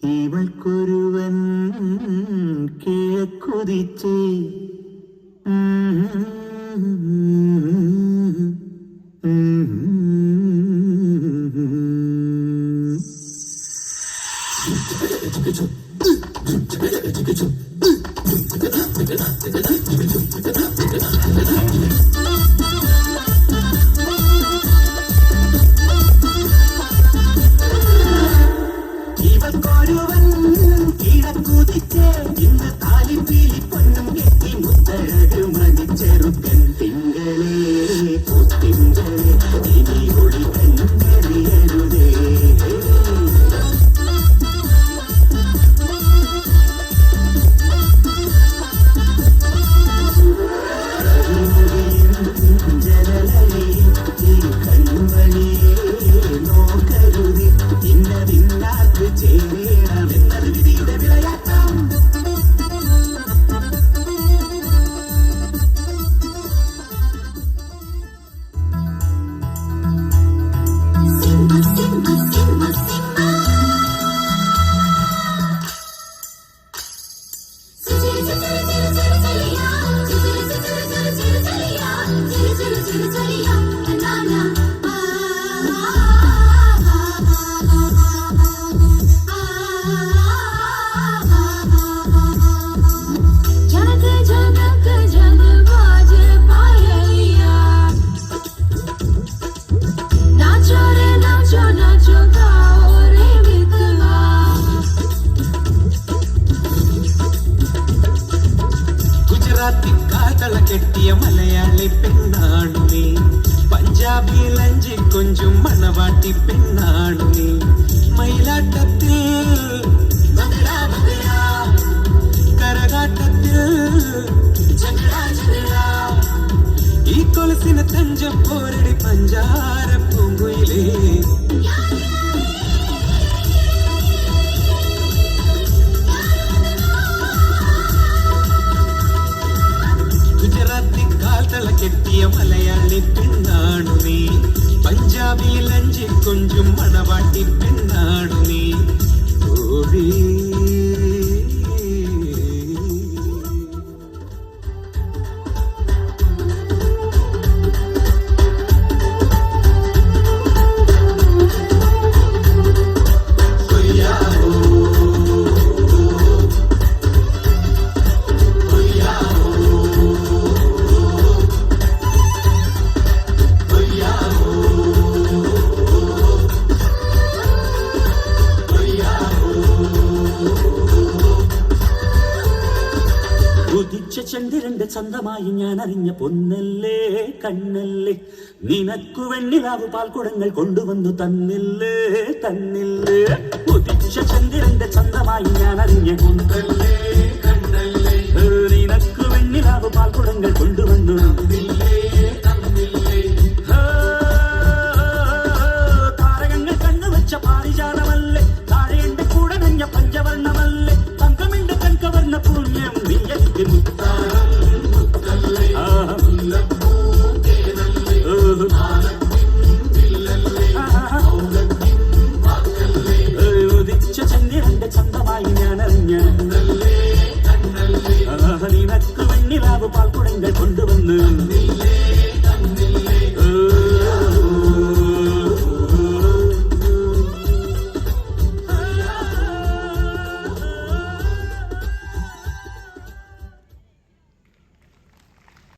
ഇവൾക്കൊരുവൻ കിഴക്കുതിച്ചേ ഇവൾക്കൊരുവൻ കിഴക്കുതിച്ചേ ഇന്ന് താലിപ്പീലി പൊന്നും കെട്ടി മുത്തഴക് മണിച്ചെറുക്കൻ തിങ്കളേ പൊത്തിങ്കളേ ഇനി ഒളി കണ്ണെറിയരുതേ കെട്ടിയ മലയാളി പെണ്ണാണു നീ പഞ്ചാബി ലഞ്ചി കൊഞ്ചും മണവാട്ടി പെണ്ണാണു നീ മയിലാട്ടത്തിൽ കരകാട്ടത്തിൽ ഈ കൊലസിന് തഞ്ചം പോരടി പഞ്ചാര പൂങ്കുയിലേ കെട്ടിയ മലയാളി പെണ്ണാണു നീ പഞ്ചാബി ലഞ്ചി കൊഞ്ചും മണവാട്ടി പെണ്ണാണു നീ ഓടി ചന്ദ്രന്റെ ചന്തമായി ഞാൻ അറിഞ്ഞ പൊന്നല്ലേ കണ്ണല്ലേ നിനക്കു വെണ്ണിലാവ് പാൽക്കുടങ്ങൾ കൊണ്ടുവന്നു തന്നില്ലേ തന്നില്ലേ ഉദിച്ച ചന്ദ്രന്റെ ചന്തമായി ഞാൻ അറിഞ്ഞ പൊന്നല്ലേ കണ്ണല്ലേ നിനക്കു വെണ്ണിലാവ് പാൽക്കുടങ്ങൾ കൊണ്ടുവന്നു തന്നില്ലേ